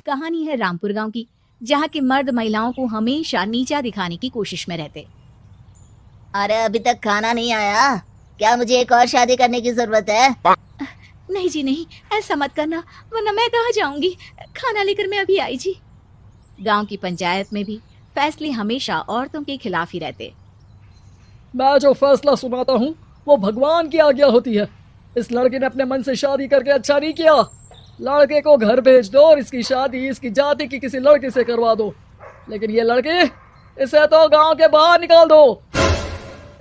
कहानी है रामपुर गांव की, जहां के मर्द महिलाओं को हमेशा नीचा दिखाने की कोशिश में रहते। अरे अभी तक खाना नहीं आया क्या? मुझे एक और शादी करने की जरूरत है। नहीं जी नहीं, ऐसा मत करना, वरना मैं कहाँ जाऊंगी। खाना लेकर मैं अभी आई जी। गांव की पंचायत में भी फैसले हमेशा औरतों के खिलाफ ही रहते। मैं जो फैसला सुनाता हूँ वो भगवान की आज्ञा होती है। इस लड़के ने अपने मन से शादी करके अच्छा नहीं किया। लड़के को घर भेज दो और इसकी शादी इसकी जाति की किसी लड़के से करवा दो। लेकिन ये लड़के, इसे तो गांव के बाहर निकाल दो।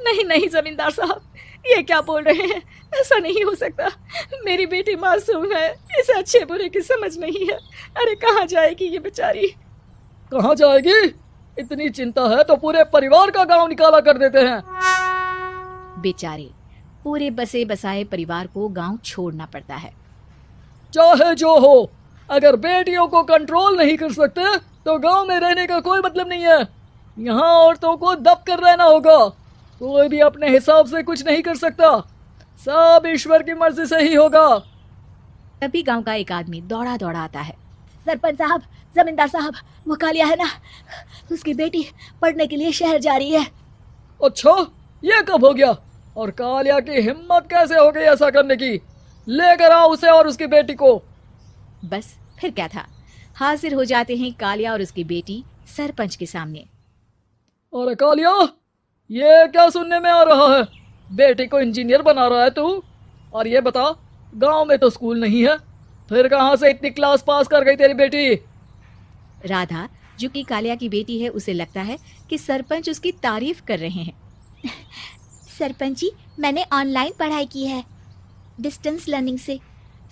नहीं नहीं जमींदार साहब, ये क्या बोल रहे हैं? ऐसा नहीं हो सकता। मेरी बेटी मासूम है, इसे अच्छे बुरे की समझ नहीं है। अरे कहाँ जाएगी ये बेचारी? कहाँ जाएगी? इतनी चिंता है तो पूरे परिवार का गांव निकाला कर देते हैं। बेचारे पूरे बसे बसाए परिवार को गांव छोड़ना पड़ता है। चाहे जो हो, अगर बेटियों को कंट्रोल नहीं कर सकते तो गांव में रहने का कोई मतलब नहीं है। यहाँ औरतों को दब कर रहना होगा। कोई भी अपने हिसाब से कुछ नहीं कर सकता, सब ईश्वर की मर्जी से ही होगा। तभी गांव का एक आदमी दौड़ा दौड़ा आता है। सरपंच साहब, जमींदार साहब, वो कालिया है ना, उसकी बेटी पढ़ने के लिए शहर जा रही है। अच्छा, ये कब हो गया? और कालिया की हिम्मत कैसे हो गई ऐसा करने की? लेकर आओ उसे और उसकी बेटी को। बस फिर क्या था, हाजिर हो जाते हैं कालिया और उसकी बेटी सरपंच के सामने। और कालिया, ये क्या सुनने में आ रहा है? बेटी को इंजीनियर बना रहा है तू? और ये बता, गांव में तो स्कूल नहीं है, फिर कहां से इतनी क्लास पास कर गई तेरी बेटी? राधा, जो कि कालिया की बेटी है, उसे लगता है कि सरपंच उसकी तारीफ कर रहे हैं। सरपंच जी, मैंने ऑनलाइन पढ़ाई की है, डिस्टेंस लर्निंग से।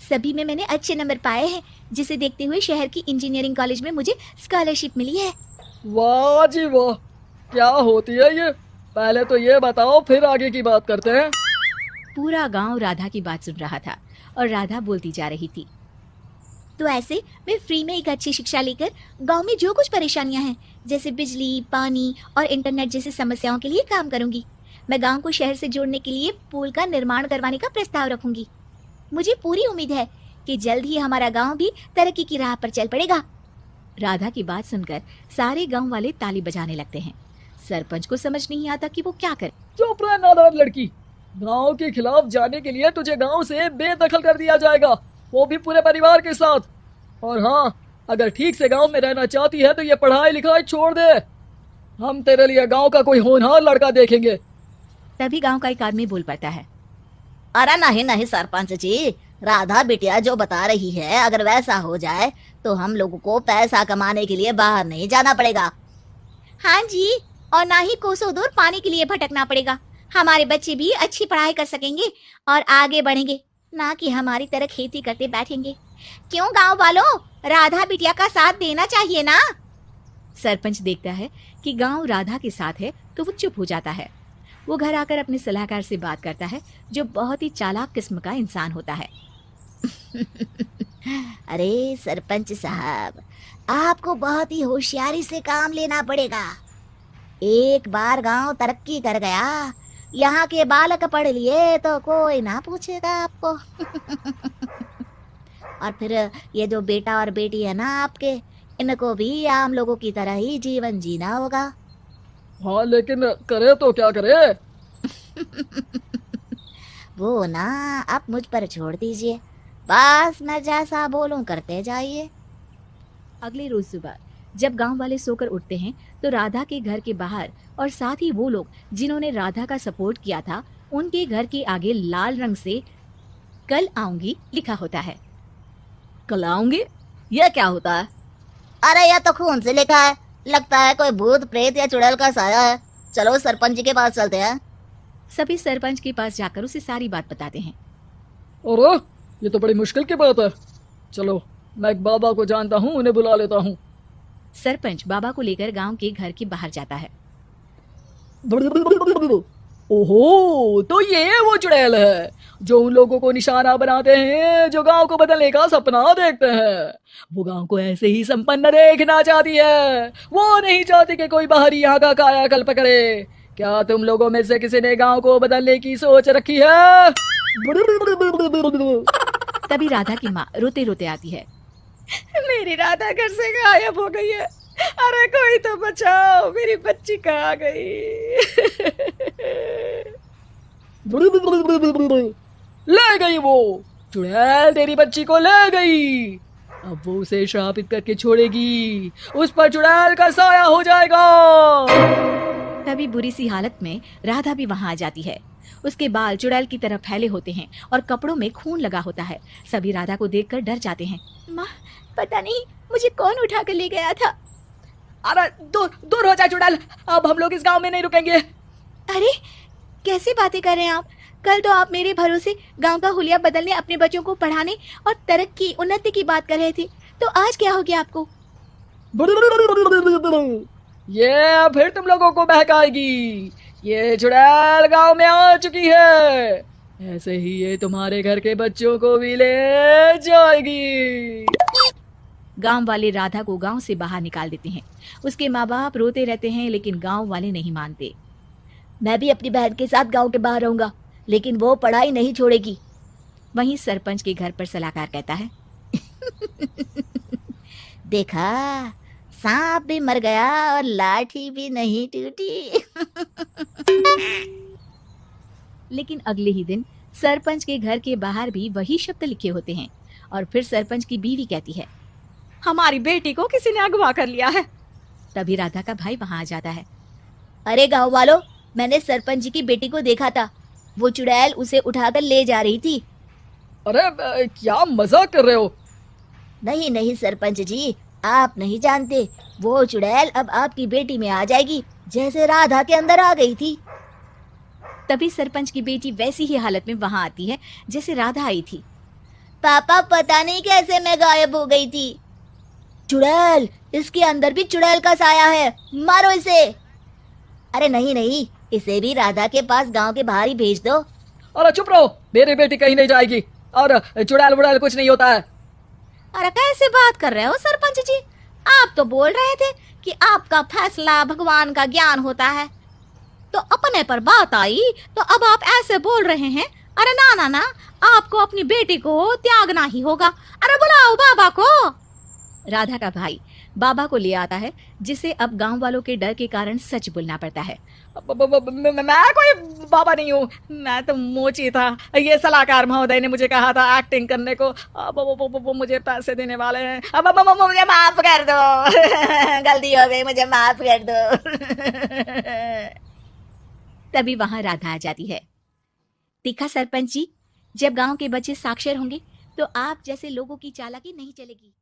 सभी में मैंने अच्छे नंबर पाए हैं, जिसे देखते हुए शहर की इंजीनियरिंग कॉलेज में मुझे स्कॉलरशिप मिली है। वाह जी वाह, क्या होती है ये? पहले तो ये बताओ, फिर आगे की बात करते हैं। पूरा गांव राधा की बात सुन रहा था और राधा बोलती जा रही थी। तो ऐसे मैं फ्री में एक अच्छी शिक्षा लेकर गांव में जो कुछ परेशानियां हैं, जैसे बिजली, पानी और इंटरनेट जैसी समस्याओं के लिए काम करूंगी। मैं गांव को शहर से जोड़ने के लिए पुल का निर्माण करवाने का प्रस्ताव रखूंगी। मुझे पूरी उम्मीद है कि जल्द ही हमारा गांव भी तरक्की की राह पर चल पड़ेगा। राधा की बात सुनकर सारे गांव वाले ताली बजाने लगते हैं। सरपंच को समझ नहीं आता कि वो क्या करे। चुप रह नादान लड़की, गांव के खिलाफ जाने के लिए तुझे गांव से बेदखल कर दिया जाएगा, वो भी पूरे परिवार के साथ। और हाँ, अगर ठीक से गांव में रहना चाहती है तो ये पढ़ाई लिखाई छोड़ दे। हम तेरे लिए गांव का कोई होनहार लड़का देखेंगे। तभी गांव का एक आदमी बोल पड़ता है। अरे नहीं नहीं सरपंच जी, राधा बिटिया जो बता रही है, अगर वैसा हो जाए तो हम लोगों को पैसा कमाने के लिए बाहर नहीं जाना पड़ेगा। हाँ जी, और ना ही कोसों दूर पानी के लिए भटकना पड़ेगा। हमारे बच्चे भी अच्छी पढ़ाई कर सकेंगे और आगे बढ़ेंगे, ना कि हमारी तरह खेती करते बैठेंगे। क्यों गांव वालों, राधा बिटिया का साथ देना चाहिए ना। सरपंच देखता है कि गांव राधा के साथ है तो वो चुप हो जाता है। वो घर आकर अपने सलाहकार से बात करता है, जो बहुत ही चालाक किस्म का इंसान होता है। अरे सरपंच साहब, आपको बहुत ही होशियारी से काम लेना पड़ेगा। एक बार गांव तरक्की कर गया, यहाँ के बालक पढ़ लिए तो कोई ना पूछेगा आपको। और फिर ये जो बेटा और बेटी है ना आपके, इनको भी आम लोगों की तरह ही जीवन जीना होगा। हाँ, लेकिन करे तो क्या करे? वो ना आप मुझ पर छोड़ दीजिए, बस मैं जैसा बोलूं करते जाइए। अगले रोज सुबह जब गांव वाले सोकर उठते हैं तो राधा के घर के बाहर और साथ ही वो लोग जिन्होंने राधा का सपोर्ट किया था, उनके घर के आगे लाल रंग से कल आऊंगी लिखा होता है। कल आऊंगी? यह क्या होता है? अरे यह तो खून से लिखा है, लगता है कोई भूत प्रेत या चुड़ैल का साया है। चलो सरपंच जी के पास चलते हैं। सभी सरपंच के पास जाकर उसे सारी बात बताते हैं। और ये तो बड़ी मुश्किल की बात है। चलो, मैं एक बाबा को जानता हूँ, उन्हें बुला लेता हूँ। सरपंच बाबा को लेकर गांव के घर के बाहर जाता है। ओहो, तो ये वो चुड़ैल है जो उन लोगों को निशाना बनाते हैं जो गांव को बदलने का सपना देखते हैं। वो गांव को ऐसे ही संपन्न देखना चाहती है, वो नहीं चाहती कि कोई बाहरी यहाँ का कायाकल्प करे। क्या तुम लोगों में से किसी ने गांव को बदलने की सोच रखी है? तभी राधा की माँ रोते रोते आती है। मेरी राधा घर से गायब हो गई है। अरे कोई तो बचाओ, मेरी बच्ची कहाँ गई? ले गई वो चुड़ैल, तेरी बच्ची को ले गई। अब वो उसे श्रापित करके छोड़ेगी, उस पर चुड़ैल का साया हो जाएगा। तभी बुरी सी हालत में राधा भी वहां आ जाती है। उसके बाल चुड़ैल की तरह फैले होते हैं और कपड़ों में खून लगा होता है। सभी राधा को देखकर डर जाते हैं। माँ, पता नहीं मुझे कौन उठा कर ले गया था। अरे दूर दूर हो जा चुड़ैल, अब हम लोग इस गांव में नहीं रुकेंगे। अरे कैसी बातें कर रहे हैं आप? कल तो आप मेरे भरोसे गांव का हुलिया बदलने, अपने बच्चों को पढ़ाने और तरक्की उन्नति की बात कर रहे थे, तो आज क्या हो गया आपको? ये फिर तुम लोगों को बहकाएगी। ये चुड़ैल गांव में आ चुकी है, ऐसे ही ये तुम्हारे घर के बच्चों को भी ले जाएगी। गांव वाले राधा को गांव से बाहर निकाल देते हैं। उसके माँ बाप रोते रहते हैं, लेकिन गांव वाले नहीं मानते। मैं भी अपनी बहन के साथ गांव के बाहर रहूंगा, लेकिन वो पढ़ाई नहीं छोड़ेगी। वहीं सरपंच के घर पर सलाहकार कहता है, देखा, सांप भी मर गया और लाठी भी नहीं टूटी। लेकिन अगले ही दिन सरपंच के घर के बाहर भी वही शब्द लिखे होते हैं। और फिर सरपंच की बीवी कहती है, हमारी बेटी को किसी ने अगवा कर लिया है। तभी राधा का भाई वहां आ जाता है। अरे गांव वालों, मैंने सरपंच जी की बेटी को देखा था, वो चुड़ैल उसे उठाकर ले जा रही थी। अरे क्या मजाक कर रहे हो? नहीं नहीं सरपंच जी, आप नहीं जानते, वो चुड़ैल अब आपकी बेटी में आ जाएगी, जैसे राधा के अंदर आ गई थी। तभी सरपंच की बेटी वैसी ही हालत में वहां आती है जैसे राधा आई थी। पापा, पता नहीं कैसे मैं गायब हो गई थी। चुड़ैल, इसके अंदर भी चुड़ैल का साया है, मारो इसे। अरे नहीं नहीं, इसे भी राधा के पास गांव के बाहर ही भेज दो। अरे चुप रहो, मेरी बेटी कहीं नहीं जाएगी, और चुड़ैल वुड़ैल कुछ नहीं होता है। अरे कैसे बात कर रहे हो सरपंच जी? आप तो बोल रहे थे कि आपका फैसला भगवान का ज्ञान होता है, तो अपने पर बात आई तो अब आप ऐसे बोल रहे हैं। अरे ना ना ना, आपको अपनी बेटी को त्यागना ही होगा। अरे बुलाओ बाबा को। राधा का भाई बाबा को ले आता है, जिसे अब गांव वालों के डर के कारण सच बोलना पड़ता है। मैं कोई बाबा नहीं हूँ, मैं तो मोची था। ये सलाहकार महोदय ने मुझे कहा था एक्टिंग करने को। अब वो मुझे पैसे देने वाले हैं। अब मुझे माफ कर दो। गलती हो गई, मुझे माफ कर दो। तभी वहां राधा आ जाती है। देखा सरपंच जी, जब गांव के बच्चे साक्षर होंगे तो आप जैसे लोगों की चालाकी नहीं चलेगी।